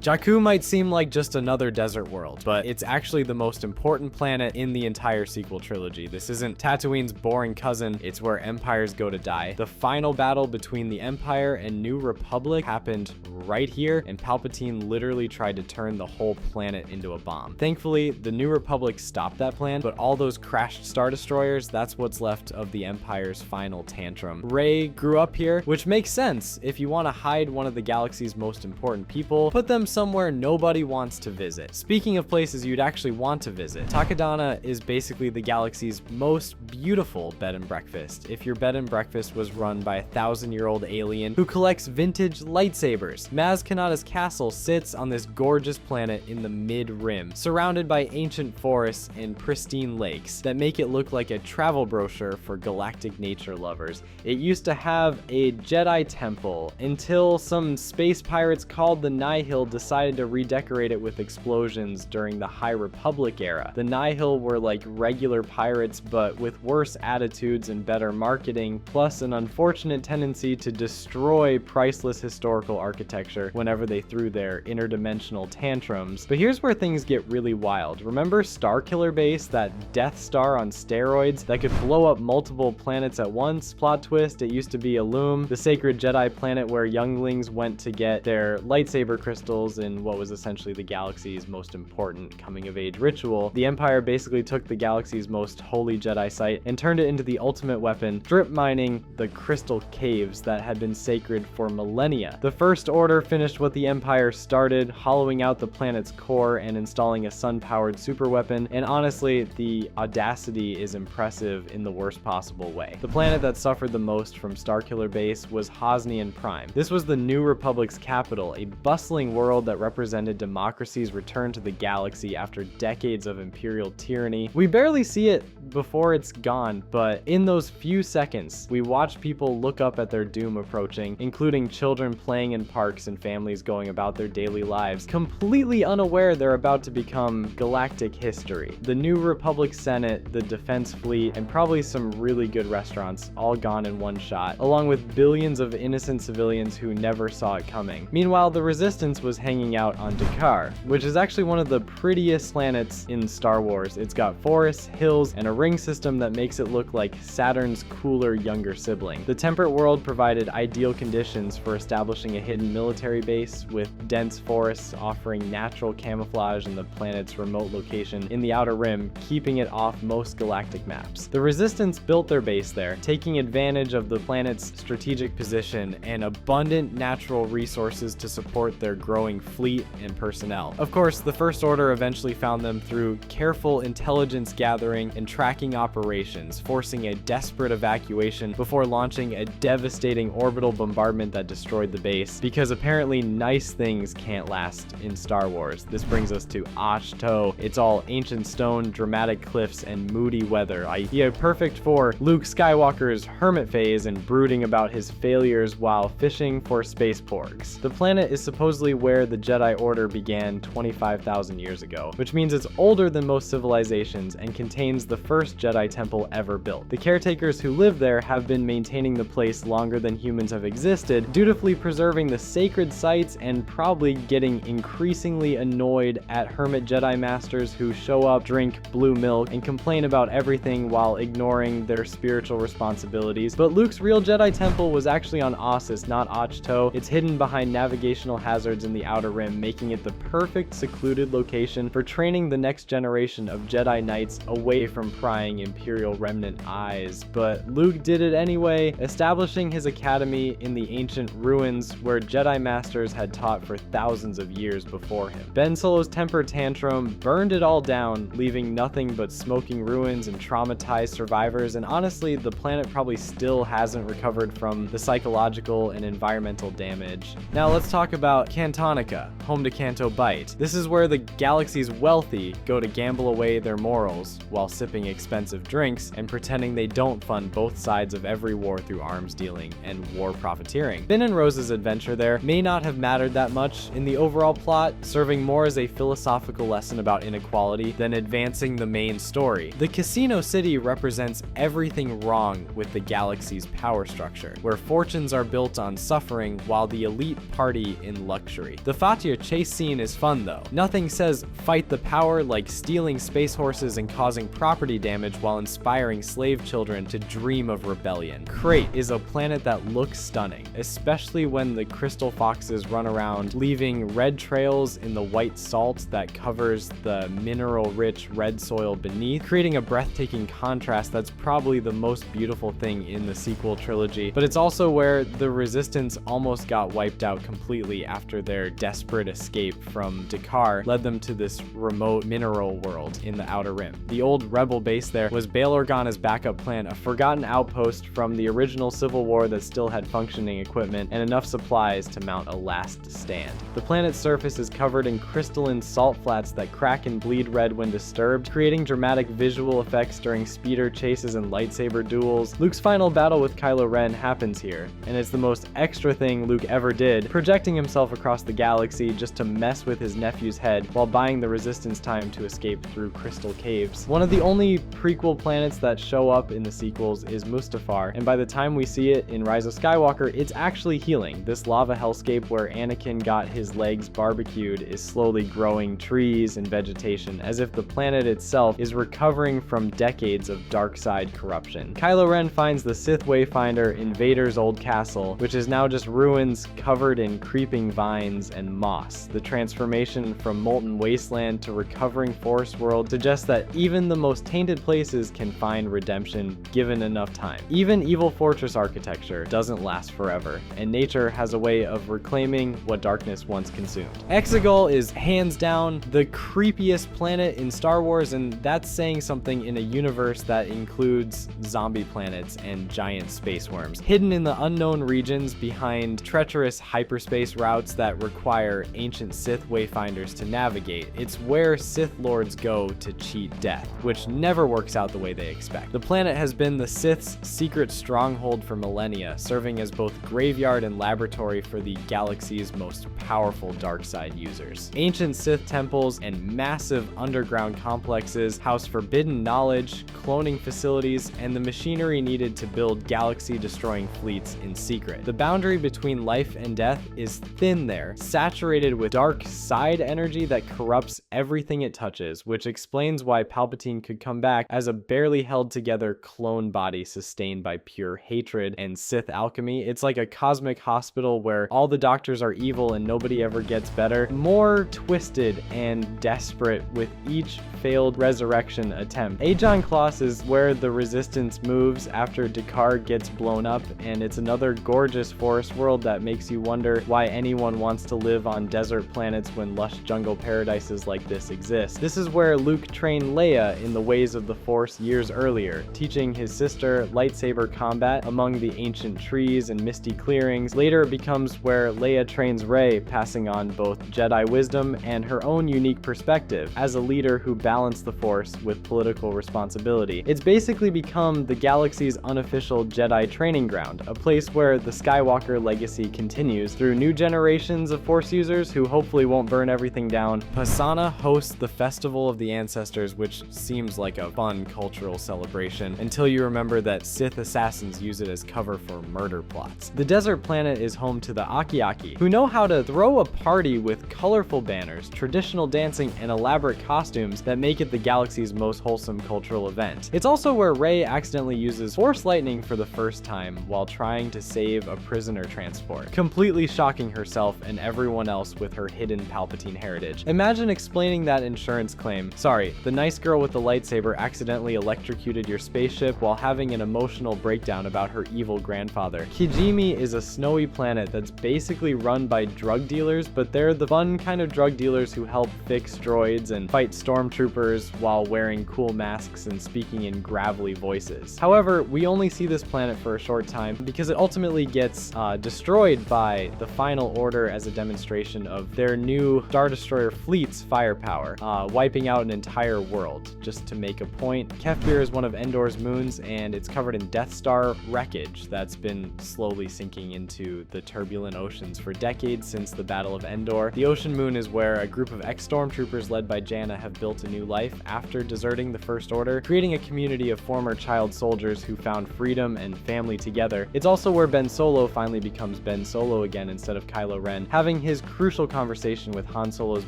Jakku might seem like just another desert world, but it's actually the most important planet in the entire sequel trilogy. This isn't Tatooine's boring cousin, it's where empires go to die. The final battle between the Empire and New Republic happened right here, and Palpatine literally tried to turn the whole planet into a bomb. Thankfully, the New Republic stopped that plan, but all those crashed Star Destroyers, that's what's left of the Empire's final tantrum. Rey grew up here, which makes sense. If you want to hide one of the galaxy's most important people, put them somewhere nobody wants to visit. Speaking of places you'd actually want to visit, Takodana is basically the galaxy's most beautiful bed and breakfast. If your bed and breakfast was run by a 1,000-year-old alien who collects vintage lightsabers, Maz Kanata's castle sits on this gorgeous planet in the mid-rim, surrounded by ancient forests and pristine lakes that make it look like a travel brochure for galactic nature lovers. It used to have a Jedi temple until some space pirates called the Nihil decided to redecorate it with explosions during the High Republic era. The Nihil were like regular pirates, but with worse attitudes and better marketing, plus an unfortunate tendency to destroy priceless historical architecture whenever they threw their interdimensional tantrums. But here's where things get really wild. Remember Starkiller Base, that Death Star on steroids that could blow up multiple planets at once? Plot twist, it used to be Illum, the sacred Jedi planet where younglings went to get their lightsaber crystals in what was essentially the galaxy's most important coming-of-age ritual. The Empire basically took the galaxy's most holy Jedi site and turned it into the ultimate weapon, strip mining the crystal caves that had been sacred for millennia. The First Order finished what the Empire started, hollowing out the planet's core and installing a sun-powered superweapon, and honestly, the audacity is impressive in the worst possible way. The planet that suffered the most from Starkiller Base was Hosnian Prime. This was the New Republic's capital, a bustling world that represented democracy's return to the galaxy after decades of imperial tyranny. We barely see it before it's gone, but in those few seconds, we watch people look up at their doom approaching, including children playing in parks and families going about their daily lives, completely unaware they're about to become galactic history. The New Republic Senate, the Defense Fleet, and probably some really good restaurants all gone in one shot, along with billions of innocent civilians who never saw it coming. Meanwhile, the Resistance was hanging out on Dakar, which is actually one of the prettiest planets in Star Wars. It's got forests, hills, and a ring system that makes it look like Saturn's cooler younger sibling. The temperate world provided ideal conditions for establishing a hidden military base, with dense forests offering natural camouflage in the planet's remote location in the outer rim, keeping it off most galactic maps. The Resistance built their base there, taking advantage of the planet's strategic position and abundant natural resources to support their growing fleet and personnel. Of course, the First Order eventually found them through careful intelligence gathering and tracking operations, forcing a desperate evacuation before launching a devastating orbital bombardment that destroyed the base, because apparently nice things can't last in Star Wars. This brings us to Ahch-To. It's all ancient stone, dramatic cliffs, and moody weather, idea perfect for Luke Skywalker's hermit phase and brooding about his failures while fishing for space porgs. The planet is supposedly where the Jedi Order began 25,000 years ago, which means it's older than most civilizations and contains the first Jedi temple ever built. The caretakers who live there have been maintaining the place longer than humans have existed, dutifully preserving the sacred sites and probably getting increasingly annoyed at hermit Jedi masters who show up, drink blue milk, and complain about everything while ignoring their spiritual responsibilities. But Luke's real Jedi temple was actually on Ossus, not Ahch-To. It's hidden behind navigational hazards in the Outer Rim, making it the perfect secluded location for training the next generation of Jedi Knights away from prying Imperial remnant eyes. But Luke did it anyway, establishing his academy in the ancient ruins where Jedi Masters had taught for thousands of years before him. Ben Solo's temper tantrum burned it all down, leaving nothing but smoking ruins and traumatized survivors, and honestly, the planet probably still hasn't recovered from the psychological and environmental damage. Now let's talk about Cantonica, home to Canto Bight. This is where the galaxy's wealthy go to gamble away their morals while sipping expensive drinks and pretending they don't fund both sides of every war through arms dealing and war profiteering. Finn and Rose's adventure there may not have mattered that much in the overall plot, serving more as a philosophical lesson about inequality than advancing the main story. The Casino City represents everything wrong with the galaxy's power structure, where fortunes are built on suffering while the elite party in luxury. The The Fatia chase scene is fun though. Nothing says fight the power like stealing space horses and causing property damage while inspiring slave children to dream of rebellion. Crate is a planet that looks stunning, especially when the crystal foxes run around, leaving red trails in the white salt that covers the mineral-rich red soil beneath, creating a breathtaking contrast that's probably the most beautiful thing in the sequel trilogy. But it's also where the Resistance almost got wiped out completely after their desperate escape from Dakar led them to this remote mineral world in the Outer Rim. The old rebel base there was Bail Organa's backup plan, a forgotten outpost from the original Civil War that still had functioning equipment and enough supplies to mount a last stand. The planet's surface is covered in crystalline salt flats that crack and bleed red when disturbed, creating dramatic visual effects during speeder chases and lightsaber duels. Luke's final battle with Kylo Ren happens here, and it's the most extra thing Luke ever did, projecting himself across the galaxy just to mess with his nephew's head while buying the Resistance time to escape through crystal caves. One of the only prequel planets that show up in the sequels is Mustafar, and by the time we see it in Rise of Skywalker, it's actually healing. This lava hellscape where Anakin got his legs barbecued is slowly growing trees and vegetation, as if the planet itself is recovering from decades of dark side corruption. Kylo Ren finds the Sith Wayfinder in Vader's old castle, which is now just ruins covered in creeping vines and moss. The transformation from molten wasteland to recovering forest world suggests that even the most tainted places can find redemption given enough time. Even evil fortress architecture doesn't last forever, and nature has a way of reclaiming what darkness once consumed. Exegol is hands down the creepiest planet in Star Wars, and that's saying something in a universe that includes zombie planets and giant space worms. Hidden in the unknown regions behind treacherous hyperspace routes that require ancient Sith wayfinders to navigate, it's where Sith Lords go to cheat death, which never works out the way they expect. The planet has been the Sith's secret stronghold for millennia, serving as both graveyard and laboratory for the galaxy's most powerful dark side users. Ancient Sith temples and massive underground complexes house forbidden knowledge, cloning facilities, and the machinery needed to build galaxy-destroying fleets in secret. The boundary between life and death is thin there, saturated with dark side energy that corrupts everything it touches, which explains why Palpatine could come back as a barely held together clone body sustained by pure hatred and Sith alchemy. It's like a cosmic hospital where all the doctors are evil and nobody ever gets better, more twisted and desperate with each failed resurrection attempt. Ajon Kloss is where the Resistance moves after Dakar gets blown up, and it's another gorgeous forest world that makes you wonder why anyone wants to live on desert planets when lush jungle paradises like this exist. This is where Luke trained Leia in the ways of the Force years earlier, teaching his sister lightsaber combat among the ancient trees and misty clearings. Later it becomes where Leia trains Rey, passing on both Jedi wisdom and her own unique perspective as a leader who balanced the Force with political responsibility. It's basically become the galaxy's unofficial Jedi training ground, a place where the Skywalker legacy continues through new generations of Force users who hopefully won't burn everything down. Pasaana hosts the Festival of the Ancestors, which seems like a fun cultural celebration, until you remember that Sith assassins use it as cover for murder plots. The desert planet is home to the Aki-Aki, who know how to throw a party with colorful banners, traditional dancing, and elaborate costumes that make it the galaxy's most wholesome cultural event. It's also where Rey accidentally uses Force lightning for the first time while trying to save a prisoner transport, completely shocking herself and everyone else with her hidden Palpatine heritage. Imagine explaining that insurance claim. Sorry, the nice girl with the lightsaber accidentally electrocuted your spaceship while having an emotional breakdown about her evil grandfather. Kijimi is a snowy planet that's basically run by drug dealers, but they're the fun kind of drug dealers who help fix droids and fight stormtroopers while wearing cool masks and speaking in gravelly voices. However, we only see this planet for a short time because it ultimately gets destroyed by the Final Order as a demonstration of their new Star Destroyer fleet's firepower, wiping out an entire world. Just to make a point, Kefir is one of Endor's moons, and it's covered in Death Star wreckage that's been slowly sinking into the turbulent oceans for decades since the Battle of Endor. The Ocean Moon is where a group of ex-stormtroopers led by Janna have built a new life after deserting the First Order, creating a community of former child soldiers who found freedom and family together. It's also where Ben Solo finally becomes Ben Solo again instead of Kylo Ren, having his crucial conversation with Han Solo's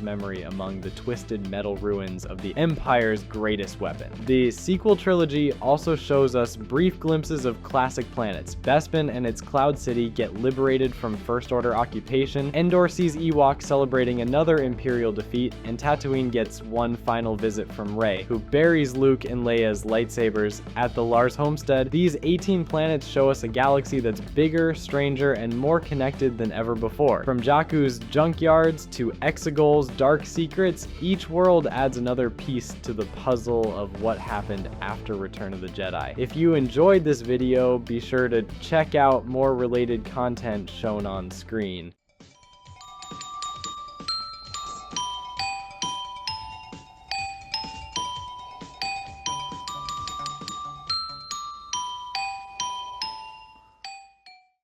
memory among the twisted metal ruins of the Empire's greatest weapon. The sequel trilogy also shows us brief glimpses of classic planets. Bespin and its Cloud City get liberated from First Order occupation, Endor sees Ewoks celebrating another Imperial defeat, and Tatooine gets one final visit from Rey, who buries Luke and Leia's lightsabers at the Lars homestead. These 18 planets show us a galaxy that's bigger, stranger, and more connected than ever before. From Jakku's junkyards to Exegol's dark secrets, each world adds another piece to the puzzle of what happened after Return of the Jedi. If you enjoyed this video, be sure to check out more related content shown on screen.